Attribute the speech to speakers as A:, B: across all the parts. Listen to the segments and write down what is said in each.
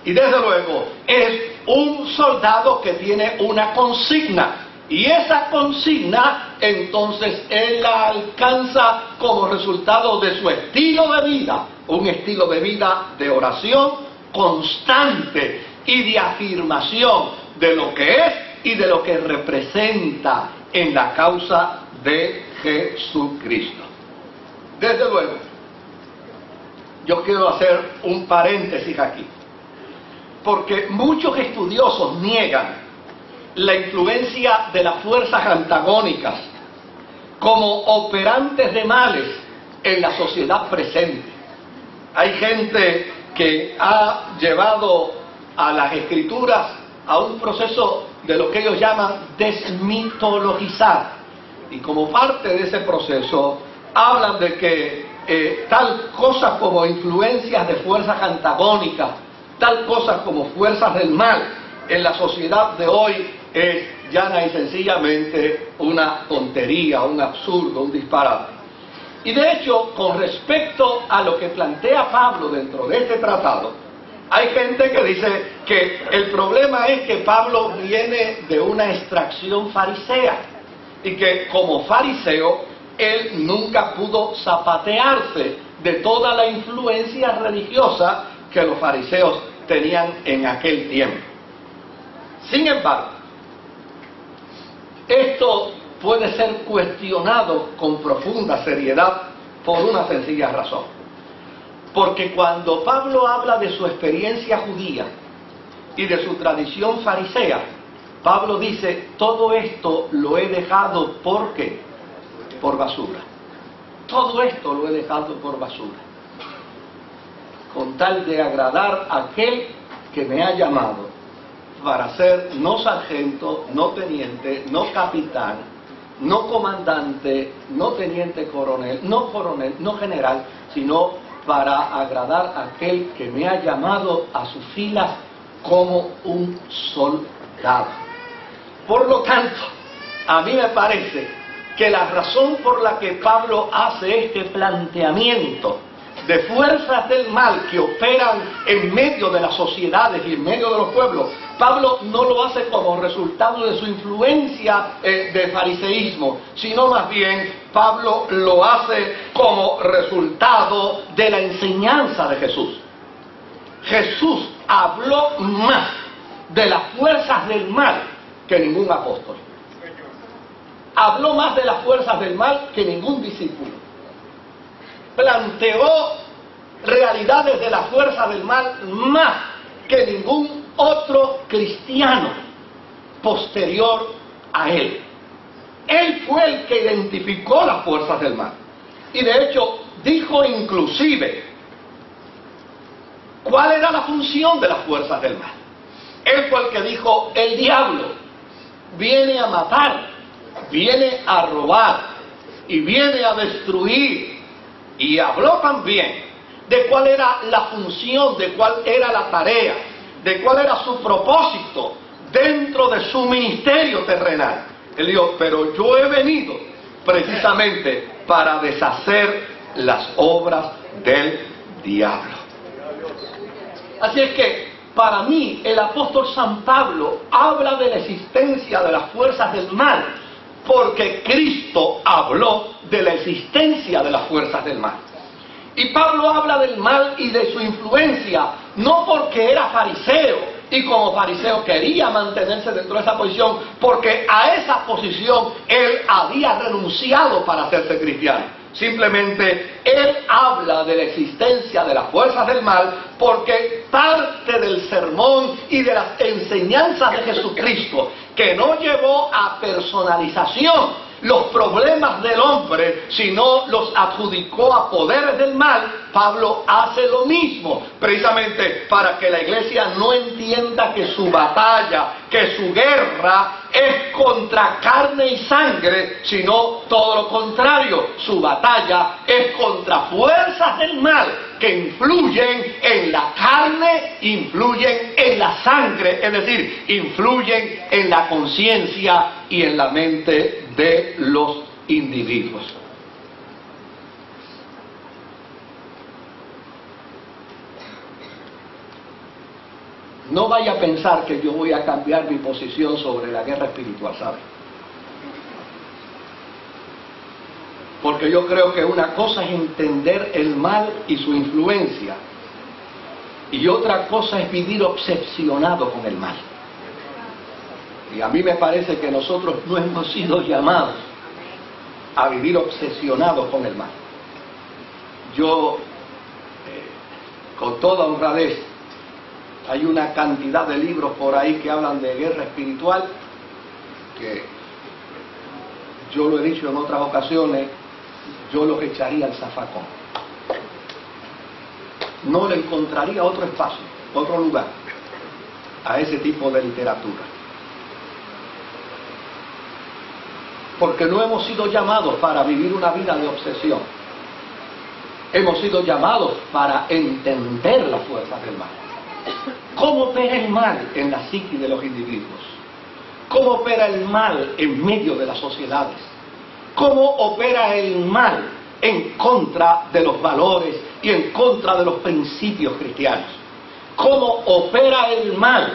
A: Y desde luego es un soldado que tiene una consigna. Y esa consigna, entonces, él la alcanza como resultado de su estilo de vida. Un estilo de vida de oración constante y de afirmación de lo que es y de lo que representa en la causa de Jesucristo. Desde luego, yo quiero hacer un paréntesis aquí, porque muchos estudiosos niegan la influencia de las fuerzas antagónicas como operantes de males en la sociedad presente. Hay gente que ha llevado a las escrituras a un proceso de lo que ellos llaman desmitologizar, y como parte de ese proceso hablan de que tal cosa como influencias de fuerzas antagónicas, tal cosa como fuerzas del mal en la sociedad de hoy es llana y sencillamente una tontería, un absurdo, un disparate. Y de hecho, con respecto a lo que plantea Pablo dentro de este tratado, hay gente que dice que el problema es que Pablo viene de una extracción farisea y que como fariseo él nunca pudo zapatearse de toda la influencia religiosa que los fariseos tenían en aquel tiempo. Sin embargo, esto puede ser cuestionado con profunda seriedad por una sencilla razón. Porque cuando Pablo habla de su experiencia judía y de su tradición farisea, Pablo dice, todo esto lo he dejado, ¿por qué? Por basura. Todo esto lo he dejado por basura, con tal de agradar a aquel que me ha llamado para ser no sargento, no teniente, no capitán, no comandante, no teniente coronel, no general, sino para agradar a aquel que me ha llamado a sus filas como un soldado. Por lo tanto, a mí me parece que la razón por la que Pablo hace este planteamiento de fuerzas del mal que operan en medio de las sociedades y en medio de los pueblos, Pablo no lo hace como resultado de su influencia de fariseísmo, sino más bien Pablo lo hace como resultado de la enseñanza de Jesús. Jesús habló más de las fuerzas del mal que ningún apóstol. Habló más de las fuerzas del mal que ningún discípulo. Planteó realidades de la fuerza del mal más que ningún otro cristiano posterior a él. Él fue el que identificó las fuerzas del mal. Y de hecho dijo inclusive cuál era la función de las fuerzas del mal. Él fue el que dijo, el diablo viene a matar, viene a robar y viene a destruir. Y habló también de cuál era la función, de cuál era la tarea, de cuál era su propósito dentro de su ministerio terrenal. Él dijo, pero yo he venido precisamente para deshacer las obras del diablo. Así es que, para mí, el apóstol San Pablo habla de la existencia de las fuerzas del mal, porque Cristo habló de la existencia de las fuerzas del mal. Y Pablo habla del mal y de su influencia, no porque era fariseo y como fariseo quería mantenerse dentro de esa posición, porque a esa posición él había renunciado para hacerse cristiano. Simplemente él habla de la existencia de las fuerzas del mal porque parte del sermón y de las enseñanzas de Jesucristo, que no llevó a personalización los problemas del hombre, sino los adjudicó a poderes del mal, Pablo hace lo mismo, precisamente para que la iglesia no entienda que su batalla, que su guerra es contra carne y sangre, sino todo lo contrario, su batalla es contra fuerzas del mal que influyen en la carne, influyen en la sangre, es decir, influyen en la conciencia y en la mente de los individuos. no vaya a pensar que yo voy a cambiar mi posición sobre la guerra espiritual, ¿sabe? Porque yo creo que una cosa es entender el mal y su influencia, y otra cosa es vivir obsesionado con el mal. Y a mí me parece que nosotros no hemos sido llamados a vivir obsesionados con el mal. Yo, con toda honradez, hay una cantidad de libros por ahí que hablan de guerra espiritual, que yo lo he dicho en otras ocasiones, yo los echaría al zafacón. No le encontraría otro espacio, otro lugar a ese tipo de literatura. Porque no hemos sido llamados para vivir una vida de obsesión. Hemos sido llamados para entender las fuerzas del mal. ¿Cómo opera el mal en la psique de los individuos? ¿Cómo opera el mal en medio de las sociedades? ¿Cómo opera el mal en contra de los valores y en contra de los principios cristianos? ¿Cómo opera el mal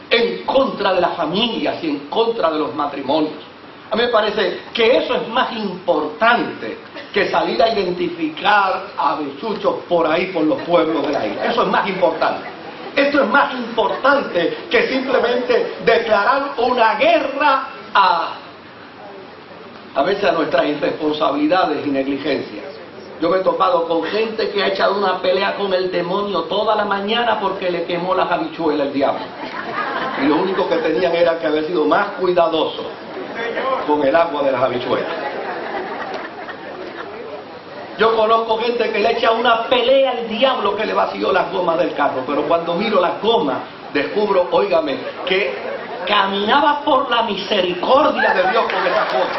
A: en contra de las familias y en contra de los matrimonios? A mí me parece que eso es más importante que salir a identificar a bichuchos por ahí, por los pueblos de la isla. Eso es más importante. Esto es más importante que simplemente declarar una guerra a veces a nuestras irresponsabilidades y negligencias. Yo me he topado con gente que ha echado una pelea con el demonio toda la mañana porque le quemó las habichuelas el diablo. Y lo único que tenían era que haber sido más cuidadosos con el agua de las habichuelas. Yo conozco gente que le echa una pelea al diablo que le vació las gomas del carro, pero cuando miro las gomas descubro, óigame, que caminaba por la misericordia de Dios con esas gomas.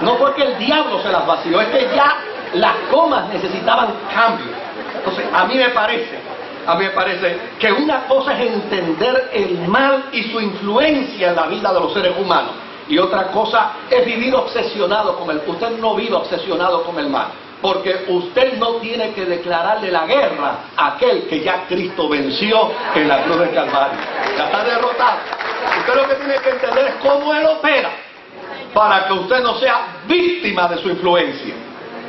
A: No fue que el diablo se las vació, es que ya las gomas necesitaban cambio. Entonces, a mí me parece que una cosa es entender el mal y su influencia en la vida de los seres humanos, y otra cosa es vivir obsesionado con el mal. Usted no vive obsesionado con el mal, porque usted no tiene que declararle la guerra a aquel que ya Cristo venció en la cruz del Calvario. Ya está derrotado. Usted lo que tiene que entender es cómo Él opera, para que usted no sea víctima de su influencia,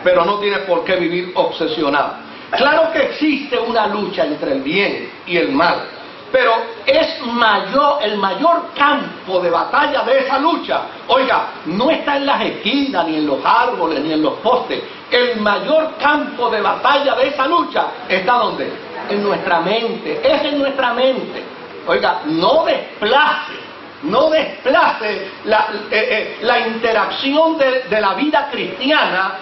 A: pero no tiene por qué vivir obsesionado. Claro que existe una lucha entre el bien y el mal, pero es el mayor campo de batalla de esa lucha, oiga, no está en las esquinas, ni en los árboles, ni en los postes. El mayor campo de batalla de esa lucha está ¿dónde? En nuestra mente, es en nuestra mente. Oiga, no desplace la interacción de la vida cristiana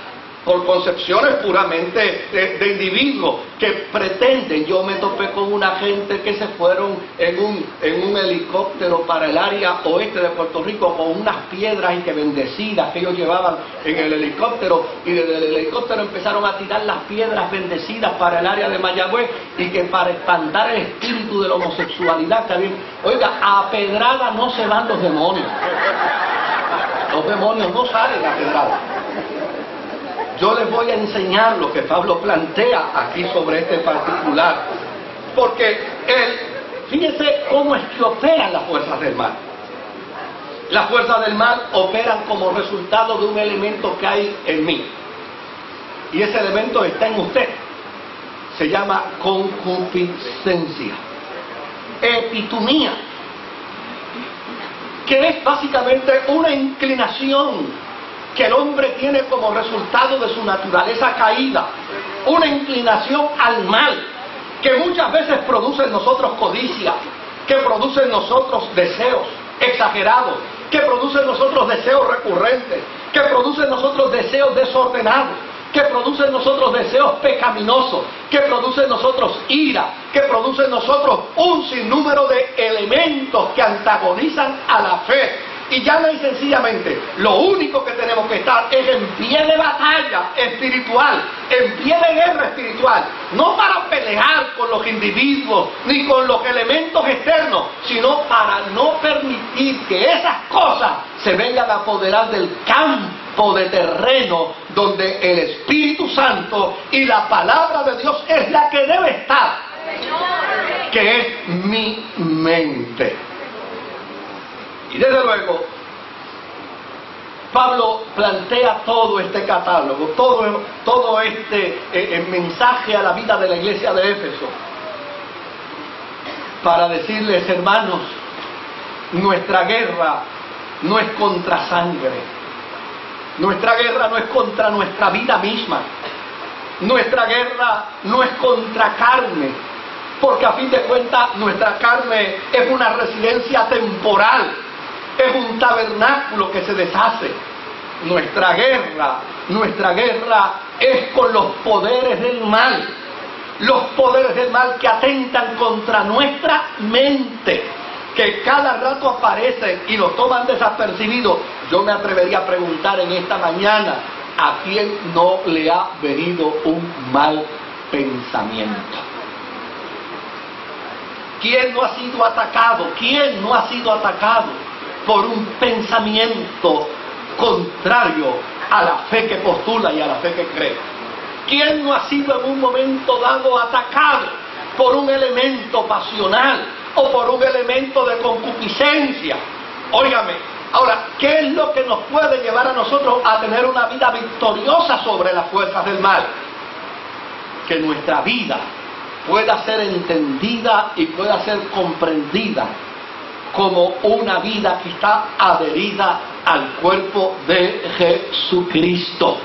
A: por concepciones puramente de individuos que pretenden. Yo me topé con una gente que se fueron en un helicóptero para el área oeste de Puerto Rico con unas piedras y que bendecidas que ellos llevaban en el helicóptero, y desde el helicóptero empezaron a tirar las piedras bendecidas para el área de Mayagüez, y que para espantar el espíritu de la homosexualidad que había. Oiga, a pedrada no se van los demonios. Los demonios no salen a pedrada. Yo les voy a enseñar lo que Pablo plantea aquí sobre este particular, porque fíjense cómo es que operan las fuerzas del mal. Las fuerzas del mal operan como resultado de un elemento que hay en mí, y ese elemento está en usted. Se llama concupiscencia, epitumía, que es básicamente una inclinación que el hombre tiene como resultado de su naturaleza caída, una inclinación al mal, que muchas veces produce en nosotros codicia, que produce en nosotros deseos exagerados, que produce en nosotros deseos recurrentes, que produce en nosotros deseos desordenados, que produce en nosotros deseos pecaminosos, que produce en nosotros ira, que produce en nosotros un sinnúmero de elementos que antagonizan a la fe. Y llana y sencillamente, lo único que tenemos que estar es en pie de batalla espiritual, en pie de guerra espiritual, no para pelear con los individuos ni con los elementos externos, sino para no permitir que esas cosas se vengan a apoderar del campo de terreno donde el Espíritu Santo y la palabra de Dios es la que debe estar. que es mi mente. Y desde luego, Pablo plantea todo este catálogo, todo este mensaje a la vida de la iglesia de Éfeso, para decirles: hermanos, nuestra guerra no es contra sangre, nuestra guerra no es contra nuestra vida misma, nuestra guerra no es contra carne, porque a fin de cuentas nuestra carne es una residencia temporal, es un tabernáculo que se deshace. Nuestra guerra es con los poderes del mal, los poderes del mal que atentan contra nuestra mente, que cada rato aparecen y nos toman desapercibidos. Yo me atrevería a preguntar en esta mañana: ¿a quién no le ha venido un mal pensamiento? ¿Quién no ha sido atacado? ¿Quién no ha sido atacado por un pensamiento contrario a la fe que postula y a la fe que cree? ¿Quién no ha sido en un momento dado atacado por un elemento pasional o por un elemento de concupiscencia? Óigame, ahora, ¿qué es lo que nos puede llevar a nosotros a tener una vida victoriosa sobre las fuerzas del mal? Que nuestra vida pueda ser entendida y pueda ser comprendida como una vida que está adherida al cuerpo de Jesucristo.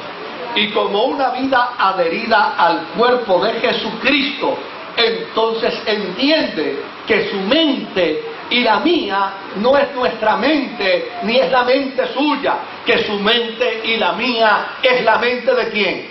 A: Y como una vida adherida al cuerpo de Jesucristo, entonces entiende que su mente y la mía no es nuestra mente, ni es la mente suya, que su mente y la mía es la mente ¿de quién?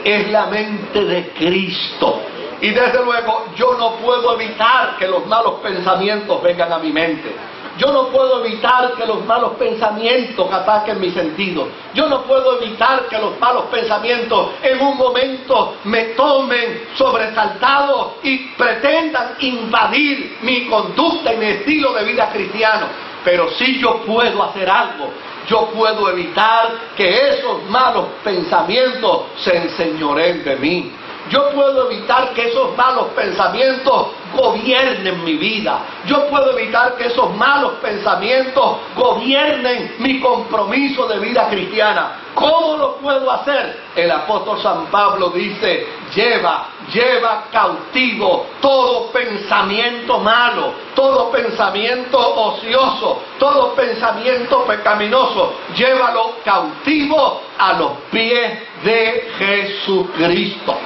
A: Es la mente de Cristo. Y desde luego yo no puedo evitar que los malos pensamientos vengan a mi mente. Yo no puedo evitar que los malos pensamientos ataquen mi sentido. Yo no puedo evitar que los malos pensamientos en un momento me tomen sobresaltado y pretendan invadir mi conducta y mi estilo de vida cristiano. Pero sí yo puedo hacer algo. Yo puedo evitar que esos malos pensamientos se enseñoreen de mí. Yo puedo evitar que esos malos pensamientos gobiernen mi vida. Yo puedo evitar que esos malos pensamientos gobiernen mi compromiso de vida cristiana. ¿Cómo lo puedo hacer? El apóstol San Pablo dice: lleva cautivo todo pensamiento malo, todo pensamiento ocioso, todo pensamiento pecaminoso. Llévalo cautivo a los pies de Jesucristo.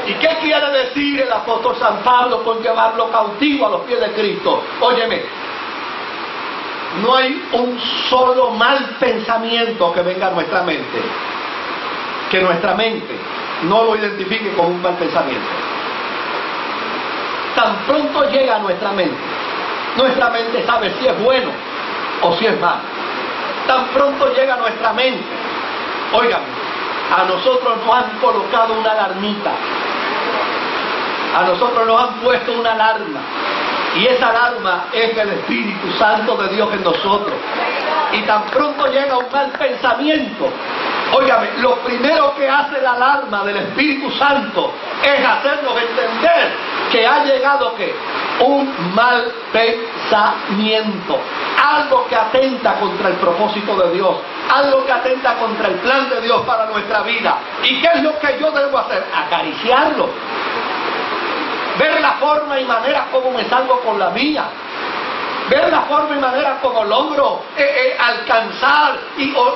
A: ¿Y qué quiere decir el apóstol San Pablo con llevarlo cautivo a los pies de Cristo? Óyeme, no hay un solo mal pensamiento que venga a nuestra mente, que nuestra mente no lo identifique como un mal pensamiento. Tan pronto llega a nuestra mente sabe si es bueno o si es malo. Tan pronto llega a nuestra mente, óigame, a nosotros nos han colocado una alarmita. A nosotros nos han puesto una alarma. Y esa alarma es el Espíritu Santo de Dios en nosotros. Y tan pronto llega un mal pensamiento, óigame, lo primero que hace la alarma del Espíritu Santo es hacernos entender que ha llegado ¿qué? Un mal pensamiento. Algo que atenta contra el propósito de Dios. Algo que atenta contra el plan de Dios para nuestra vida. ¿Y qué es lo que yo debo hacer? Acariciarlo. Ver la forma y manera como me salgo con la mía. Ver la forma y manera como logro alcanzar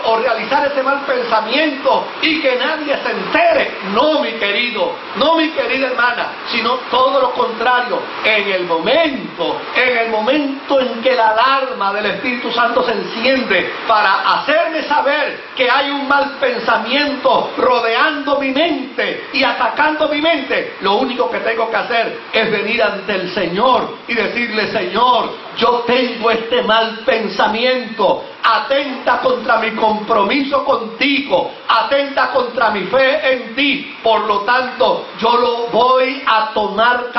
A: o realizar ese mal pensamiento y que nadie se entere. No, mi querido, no, mi querida hermana, sino todo lo contrario. En el momento en que la alarma del Espíritu Santo se enciende para hacerme saber que hay un mal pensamiento rodeando mi mente y atacando mi mente, lo único que tengo que hacer es venir ante el Señor y decirle: Señor, yo tengo este mal pensamiento, atenta contra mi compromiso contigo, atenta contra mi fe en ti, por lo tanto yo lo voy a tomar